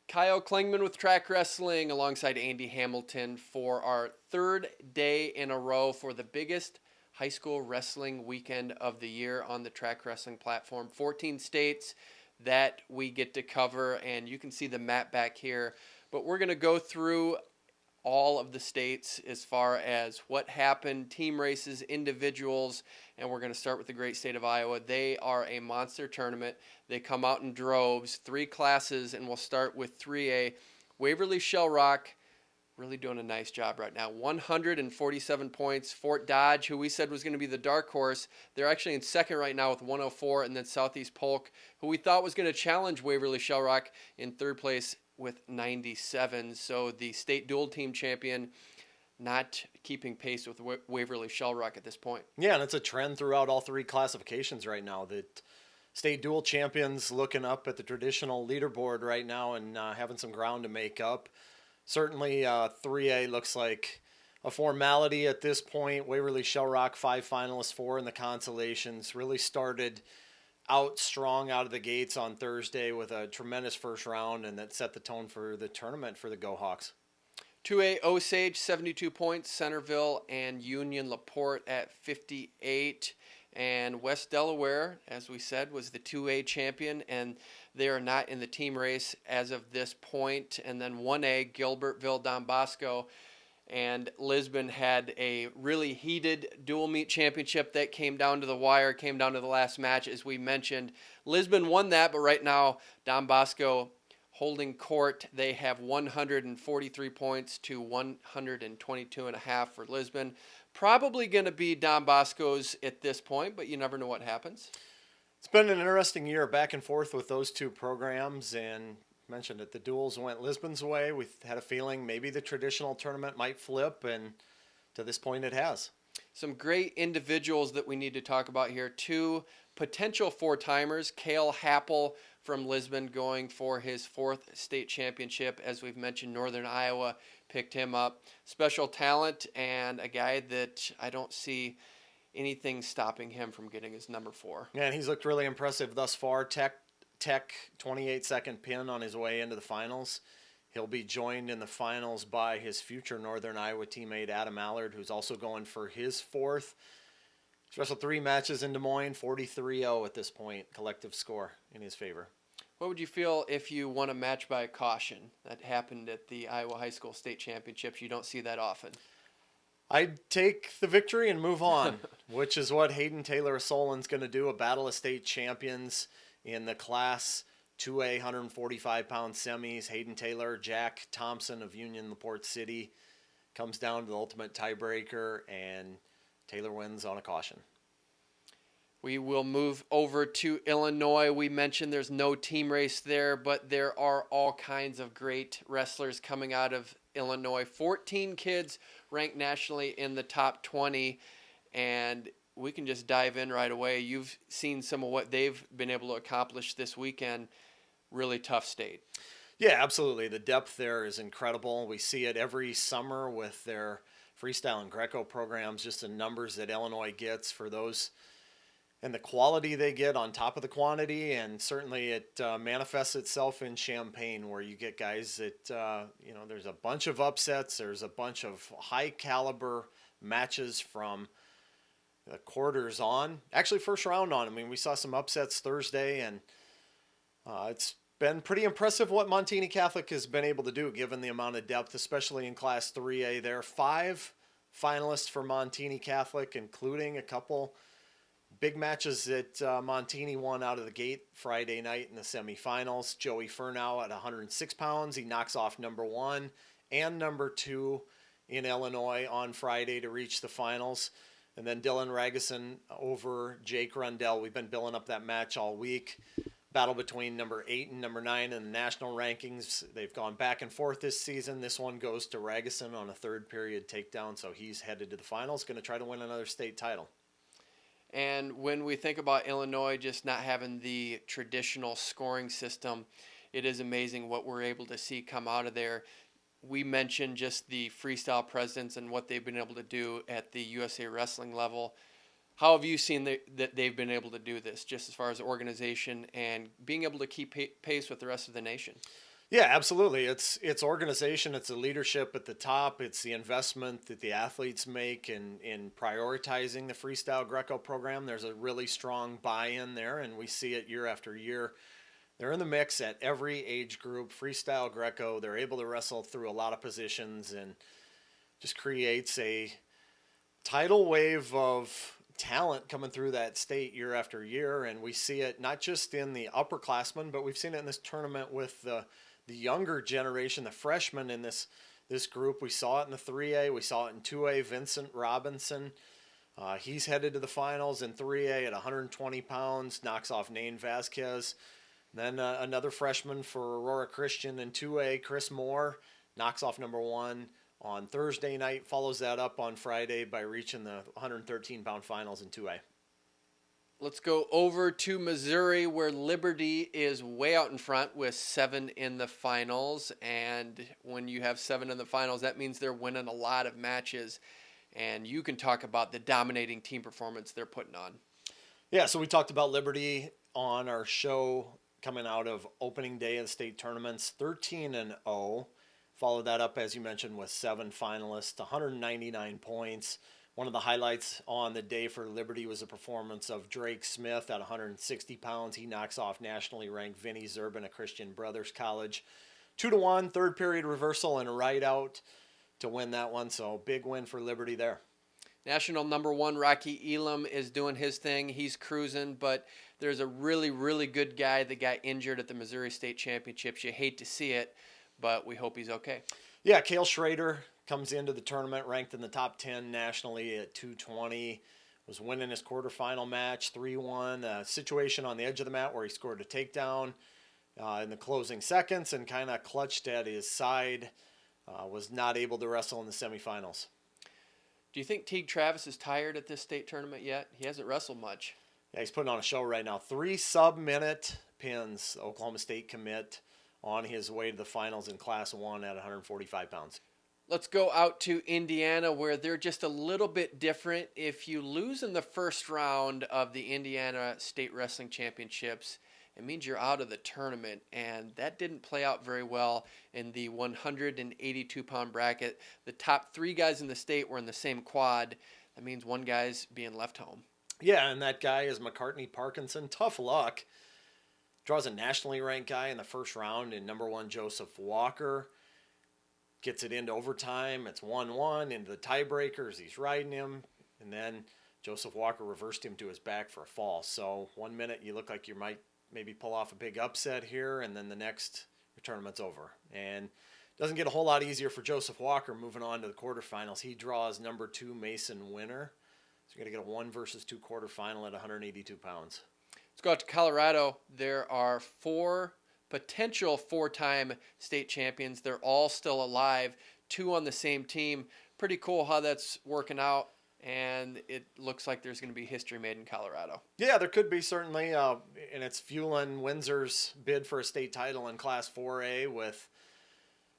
Kyle Klingman with Track Wrestling alongside Andy Hamilton for our third day in a row for the biggest high school wrestling weekend of the year on the Track Wrestling platform. 14 states that we get to cover, and you can see the map back here. But we're going to go through all of the states as far as what happened, team races, individuals, and we're going to start with the great state of Iowa. They are a monster tournament. They come out in droves, 3 classes, and we'll start with 3A. Waverly Shell Rock really doing a nice job right now. 147 points. Fort Dodge, who we said was going to be the dark horse, they're actually in second right now with 104, and then Southeast Polk, who we thought was going to challenge Waverly Shell Rock, in third place with 97. So the state dual team champion not keeping pace with Waverly Shell Rock at this point. Yeah, and it's a trend throughout all 3 classifications right now that state dual champions looking up at the traditional leaderboard right now and having some ground to make up. Certainly 3A looks like a formality at this point. Waverly Shell Rock, 5 finalists, 4 in the consolations, really started out strong out of the gates on Thursday with a tremendous first round, and that set the tone for the tournament for the Go Hawks. 2A Osage, 72 points. Centerville and Union LaPorte at 58. And West Delaware, as we said, was the 2A champion, and they are not in the team race as of this point. And then 1A, Gilbertville, Don Bosco, and Lisbon had a really heated dual meet championship that came down to the wire, came down to the last match, as we mentioned. Lisbon won that, but right now Don Bosco holding court. They have 143 points to 122.5 for Lisbon. Probably going to be Don Bosco's at this point, but you never know what happens. It's been an interesting year back and forth with those 2 programs, and mentioned it, the duels went Lisbon's way. We had a feeling maybe the traditional tournament might flip, and to this point it has. Some great individuals that we need to talk about here. 2 potential 4-timers. Cale Happel from Lisbon going for his 4th state championship. As we've mentioned, Northern Iowa picked him up. Special talent and a guy that I don't see anything stopping him from getting his number 4. Yeah, and he's looked really impressive thus far. Tech 28-second pin on his way into the finals. He'll be joined in the finals by his future Northern Iowa teammate Adam Allard, who's also going for his 4th. He's wrestled 3 matches in Des Moines, 43-0 at this point, collective score in his favor. What would you feel if you won a match by caution? That happened at the Iowa High School State Championships. You don't see that often. I'd take the victory and move on, which is what Hayden Taylor of Solon's going to do, a battle of state champions in the class 2A 145-pound semis. Hayden Taylor, Jack Thompson of Union LaPorte City. Comes down to the ultimate tiebreaker, and Taylor wins on a caution. We will move over to Illinois. We mentioned there's no team race there, but there are all kinds of great wrestlers coming out of Illinois. 14 kids ranked nationally in the top 20, and we can just dive in right away. You've seen some of what they've been able to accomplish this weekend. Really tough state. Yeah, absolutely. The depth there is incredible. We see it every summer with their freestyle and Greco programs, just the numbers that Illinois gets for those and the quality they get on top of the quantity. And certainly it manifests itself in Champaign, where you get guys that, there's a bunch of upsets. There's a bunch of high caliber matches from the quarters on, actually first round on. I mean, we saw some upsets Thursday, and it's been pretty impressive what Montini Catholic has been able to do, given the amount of depth, especially in Class 3A. There are 5 finalists for Montini Catholic, including a couple big matches that Montini won out of the gate Friday night in the semifinals. Joey Furnow at 106 pounds. He knocks off number 1 and number 2 in Illinois on Friday to reach the finals. And then Dylan Raguson over Jake Rundell. We've been billing up that match all week. Battle between number 8 and number 9 in the national rankings. They've gone back and forth this season. This one goes to Raguson on a 3rd period takedown, so he's headed to the finals, going to try to win another state title. And when we think about Illinois just not having the traditional scoring system, it is amazing what we're able to see come out of there. We mentioned just the freestyle presence and what they've been able to do at the USA Wrestling level. How have you seen that they've been able to do this, just as far as organization and being able to keep pace with the rest of the nation? Yeah, absolutely. It's organization, it's the leadership at the top, it's the investment that the athletes make in prioritizing the freestyle Greco program. There's a really strong buy-in there, and we see it year after year. They're in the mix at every age group. Freestyle Greco, they're able to wrestle through a lot of positions and just creates a tidal wave of talent coming through that state year after year. And we see it not just in the upperclassmen, but we've seen it in this tournament with the younger generation, the freshmen in this group. We saw it in the 3A, we saw it in 2A. Vincent Robinson, he's headed to the finals in 3A at 120 pounds, knocks off Nain Vasquez. Then another freshman for Aurora Christian in 2A, Chris Moore, knocks off number one on Thursday night, follows that up on Friday by reaching the 113-pound finals in 2A. Let's go over to Missouri, where Liberty is way out in front with 7 in the finals. And when you have 7 in the finals, that means they're winning a lot of matches. And you can talk about the dominating team performance they're putting on. Yeah, so we talked about Liberty on our show coming out of opening day of the state tournaments, 13-0. Followed that up, as you mentioned, with 7 finalists, 199 points. One of the highlights on the day for Liberty was a performance of Drake Smith at 160 pounds. He knocks off nationally ranked Vinny Zerbin of Christian Brothers College. 2-1, third period reversal and right out to win that one. So big win for Liberty there. National number 1, Rocky Elam, is doing his thing. He's cruising, but there's a really, really good guy that got injured at the Missouri State Championships. You hate to see it, but we hope he's okay. Yeah, Cale Schrader comes into the tournament ranked in the top 10 nationally at 220. Was winning his quarterfinal match 3-1. A situation on the edge of the mat where he scored a takedown in the closing seconds and kind of clutched at his side. Was not able to wrestle in the semifinals. Do you think Teague Travis is tired at this state tournament yet? He hasn't wrestled much. Yeah, he's putting on a show right now. 3 sub-minute pins, Oklahoma State commit, on his way to the finals in Class 1 at 145 pounds. Let's go out to Indiana, where they're just a little bit different. If you lose in the first round of the Indiana State Wrestling Championships, it means you're out of the tournament, and that didn't play out very well in the 182-pound bracket. The top 3 guys in the state were in the same quad. That means one guy's being left home. Yeah, and that guy is McCartney Parkinson. Tough luck. Draws a nationally ranked guy in the first round in number 1 Joseph Walker. Gets it into overtime. It's 1-1 into the tiebreakers. He's riding him. And then Joseph Walker reversed him to his back for a fall. So 1 minute you look like you might maybe pull off a big upset here, and then the next your tournament's over. And doesn't get a whole lot easier for Joseph Walker moving on to the quarterfinals. He draws number 2 Mason Winner. So you're going to get a 1 versus 2 quarterfinal at 182 pounds. Let's go out to Colorado. There are 4 potential 4-time state champions. They're all still alive, 2 on the same team. Pretty cool how that's working out, and it looks like there's going to be history made in Colorado. Yeah, there could be certainly, and it's fueling Windsor's bid for a state title in Class 4A with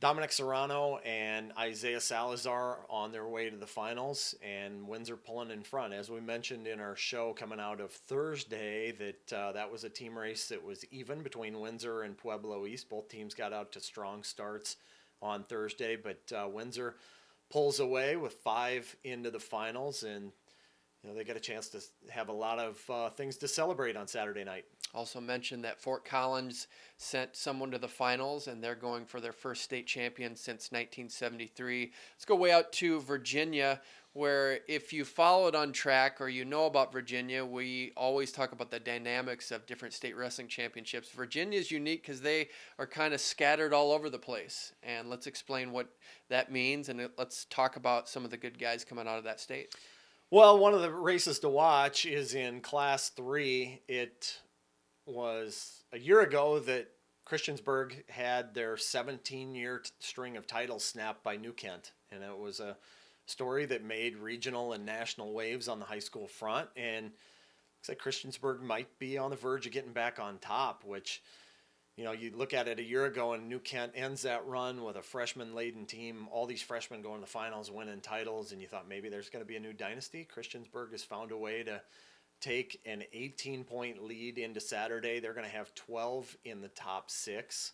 Dominic Serrano and Isaiah Salazar on their way to the finals, and Windsor pulling in front. As we mentioned in our show coming out of Thursday, that was a team race that was even between Windsor and Pueblo East. Both teams got out to strong starts on Thursday, but Windsor pulls away with 5 into the finals, and they got a chance to have a lot of things to celebrate on Saturday night. Also mentioned that Fort Collins sent someone to the finals, and they're going for their first state champion since 1973. Let's go way out to Virginia, where if you followed on track or you know about Virginia, we always talk about the dynamics of different state wrestling championships. Virginia is unique because they are kind of scattered all over the place. And let's explain what that means, and let's talk about some of the good guys coming out of that state. Well, one of the races to watch is in Class 3. It was a year ago that Christiansburg had their 17-year string of titles snapped by New Kent, and it was a story that made regional and national waves on the high school front, and looks like Christiansburg might be on the verge of getting back on top, which, you look at it a year ago and New Kent ends that run with a freshman-laden team, all these freshmen going to the finals, winning titles, and you thought maybe there's going to be a new dynasty. Christiansburg has found a way to take an 18-point lead into Saturday. They're going to have 12 in the top 6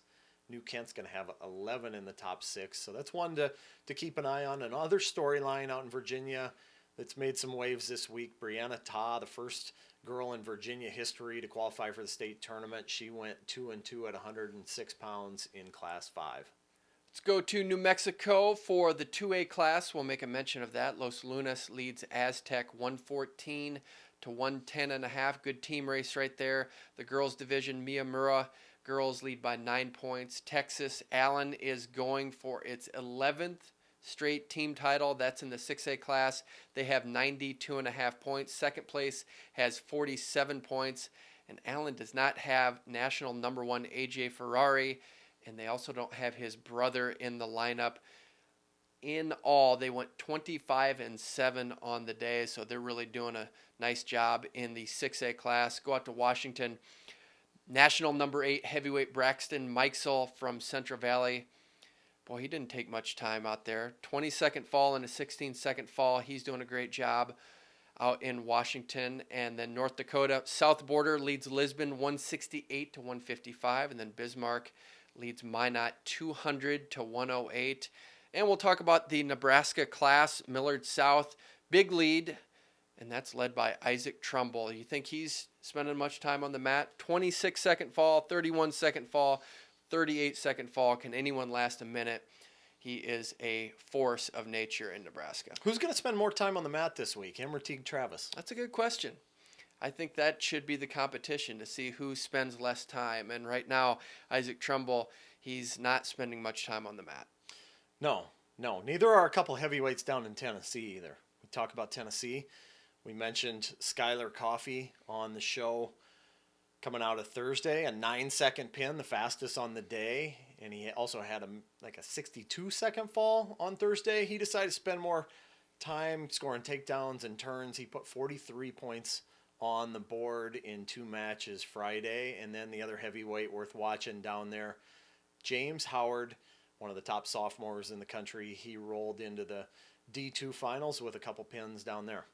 New Kent's going to have 11 in the top 6. So that's one to keep an eye on. Another storyline out in Virginia that's made some waves this week. Brianna Ta, the first girl in Virginia history to qualify for the state tournament. She went 2-2 at 106 pounds in Class 5. Let's go to New Mexico for the 2A class. We'll make a mention of that. Los Lunas leads Aztec 114 to 110.5. Good team race right there. The girls division, Miyamura girls lead by 9 points. Texas, Allen is going for its 11th straight team title. That's in the 6A class. They have 92.5 points. Second place has 47 points. And Allen does not have national number 1 AJ Ferrari. And they also don't have his brother in the lineup. In all, they went 25-7 on the day. So they're really doing a nice job in the 6A class. Go out to Washington. National number 8 heavyweight Braxton Mikesell from Central Valley. Boy, he didn't take much time out there. 22nd fall and a 16-second fall. He's doing a great job out in Washington. And then North Dakota, South Border leads Lisbon 168 to 155. And then Bismarck leads Minot 200 to 108. And we'll talk about the Nebraska class, Millard South. Big lead, and that's led by Isaac Trumbull. You think he's spending much time on the mat? 26-second fall, 31-second fall, 38-second fall. Can anyone last a minute? He is a force of nature in Nebraska. Who's going to spend more time on the mat this week, him or Teague Travis? That's a good question. I think that should be the competition to see who spends less time. And right now, Isaac Trumbull, he's not spending much time on the mat. No. Neither are a couple heavyweights down in Tennessee either. We talk about Tennessee. We mentioned Skylar Coffey on the show coming out of Thursday, a 9-second pin, the fastest on the day. And he also had a 62-second fall on Thursday. He decided to spend more time scoring takedowns and turns. He put 43 points on the board in 2 matches Friday. And then the other heavyweight worth watching down there, James Howard, one of the top sophomores in the country. He rolled into the D2 finals with a couple pins down there.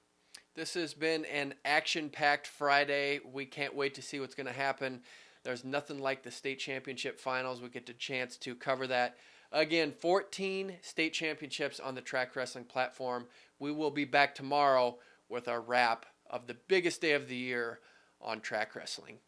This has been an action-packed Friday. We can't wait to see what's going to happen. There's nothing like the state championship finals. We get the chance to cover that. Again, 14 state championships on the Track Wrestling platform. We will be back tomorrow with our wrap of the biggest day of the year on Track Wrestling.